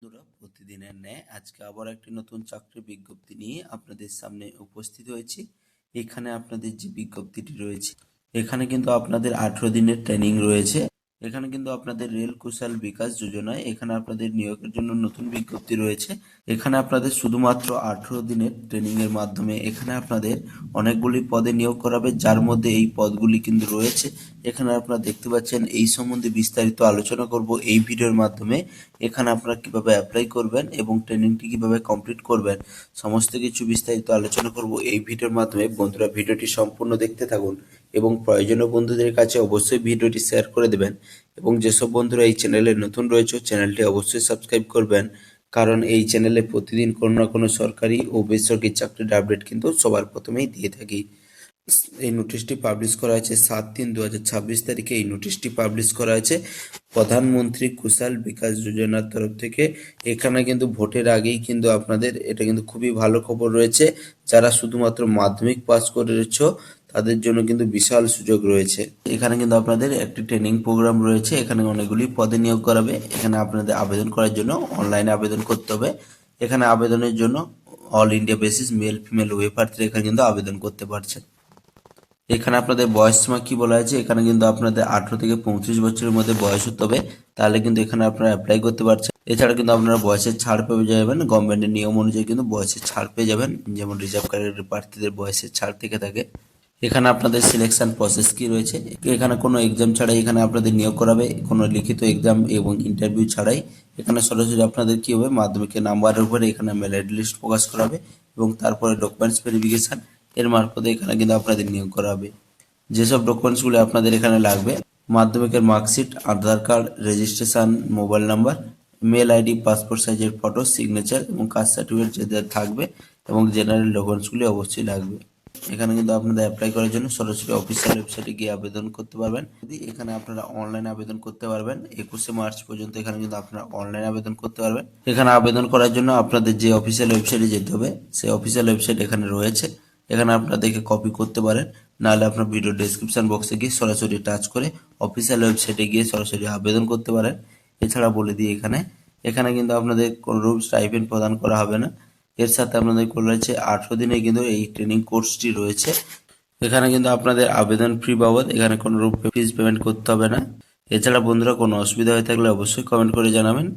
বন্ধুরা, প্রতিদিনের ন্যায় আজকে আবার একটি নতুন চাকরির বিজ্ঞপ্তি নিয়ে আপনাদের সামনে উপস্থিত হয়েছি। এখানে আপনাদের যে বিজ্ঞপ্তিটি রয়েছে, এখানে কিন্তু আপনাদের 18 দিনের ট্রেনিং রয়েছে। এখানে কিন্তু আপনাদের রেল কুশল বিকাশ যোজনায় এখানে আপনাদের নিয়োগের জন্য নতুন বিজ্ঞপ্তি রয়েছে। এখানে আপনাদের শুধুমাত্র 18 দিনের ট্রেনিং এর মাধ্যমে এখানে আপনাদের অনেকগুলি পদে নিয়োগ করাবে, যার মধ্যে এই পদগুলি কিন্তু রয়েছে। এখানে আপনারা দেখতে পাচ্ছেন, এই সম্বন্ধে বিস্তারিত আলোচনা করব এই ভিডিওর মাধ্যমে। এখানে আপনারা কিভাবে অ্যাপ্লাই করবেন এবং ট্রেনিংটি কিভাবে কমপ্লিট করবেন, সমস্ত কিছু বিস্তারিত আলোচনা করব এই ভিডিওর মাধ্যমে। বন্ধুরা, ভিডিওটি সম্পূর্ণ দেখতে থাকুন এবং প্রয়োজনীয় বন্ধুদের কাছে অবশ্যই ভিডিওটি শেয়ার করে দেবেন। এবং যেসব বন্ধুরা এই চ্যানেলে নতুন রয়েছে, চ্যানেলটি অবশ্যই সাবস্ক্রাইব করবেন, কারণ এই চ্যানেলে প্রতিদিন কোনো না কোনো সরকারি ও বেসরকারি চাকরির আপডেট কিন্তু সবার প্রথমেই দিয়ে থাকি। এই নোটিশটি পাবলিশ করা হয়েছে 7/3/2026 তারিখে। এই নোটিশটি পাবলিশ করা হয়েছে প্রধানমন্ত্রী কুশল বিকাশ যোজনার তরফ থেকে। এখানে কিন্তু ভোটের আগেই কিন্তু আপনাদের এটা কিন্তু খুবই ভালো খবর রয়েছে। যারা শুধুমাত্র মাধ্যমিক পাস করেছো তাদের জন্য কিন্তু বিশাল সুযোগ রয়েছে। এখানে কিন্তু আপনাদের একটি ট্রেনিং প্রোগ্রাম রয়েছে। এখানে অনেকগুলি পদে নিয়োগ করাবে। এখানে আপনাদের আবেদন করার জন্য অনলাইনে আবেদন করতে হবে। এখানে আবেদনের জন্য all India basis male female উভয় প্রার্থীরা এখানে কিন্তু আবেদন করতে পারছেন। এখানে আপনাদের বয়স সীমা কি বলা আছে, এখানে কিন্তু আপনাদের 18 থেকে 35 বছরের মধ্যে বয়স হতে হবে, তাহলে কিন্তু এখানে আপনারা অ্যাপ্লাই করতে পারছেন। এছাড়া কিন্তু আপনারা বয়সের ছাড় পেয়ে যাবেন, গভর্নমেন্টের নিয়ম অনুযায়ী কিন্তু বয়সের ছাড় পেয়ে যাবেন, যেমন রিজার্ভ ক্যাটাগরির প্রার্থীদের বয়সের ছাড় থেকে থাকে। এখানে আপনাদের সিলেকশন প্রসেস কি রয়েছে, এখানে কোনো এক্সাম ছাড়াই এখানে আপনাদের নিয়োগ করাবে, কোনো লিখিত এক্সাম এবং ইন্টারভিউ ছাড়াই। এখানে সরাসরি আপনাদের কি হবে, মাধ্যমিকের নাম্বারের উপরে এখানে মেরিট লিস্ট প্রকাশ করাবে এবং তারপরে ডকুমেন্টস ভেরিফিকেশন এর মারফতে এখানে কিন্তু আপনাদের নিয়োগ করা হবে। যেসব ডকুমেন্টসগুলো আপনাদের এখানে লাগবে, মাধ্যমিকের marksheet, Aadhaar card, registration, mobile number, mail ID, passport সাইজের ফটো, সিগনেচার এবং কাস্ট সার্টিফিকেট যাদের থাকবে এবং জেনারেল ডকুমেন্টসগুলি অবশ্যই লাগবে। এখানে কিন্তু আপনাদের অ্যাপ্লাই করার জন্য সরাসরি অফিসিয়াল ওয়েবসাইটে গিয়ে আবেদন করতে পারবেন। যদি এখানে আপনারা অনলাইনে আবেদন করতে পারবেন 21শে মার্চ পর্যন্ত। এখানে কিন্তু আপনারা অনলাইনে আবেদন করতে পারবেন। এখানে আবেদন করার জন্য আপনাদের যে অফিসিয়াল ওয়েবসাইটে যেতে হবে, সেই অফিসিয়াল ওয়েবসাইট এখানে রয়েছে। এখানে আপনারা দেখে কপি করতে পারেন, নাহলে আপনার ভিডিও ডেসক্রিপশন বক্সে গিয়ে সরাসরি টাচ করে অফিসিয়াল ওয়েবসাইটে গিয়ে সরাসরি আবেদন করতে পারেন। এছাড়া বলে দিই, এখানে এখানে কিন্তু আপনাদের কোনো রূপ স্টাইপেন্ড প্রদান করা হবে না। এর সাথে আপনাদের রয়েছে 18 দিনে কিন্তু এই ট্রেনিং কোর্সটি রয়েছে। এখানে কিন্তু আপনাদের আবেদন ফি বাবদ এখানে কোনো রূপ ফিস পেমেন্ট করতে হবে না। এছাড়া বন্ধুরা, কোনো অসুবিধা হয়ে থাকলে অবশ্যই কমেন্ট করে জানাবেন।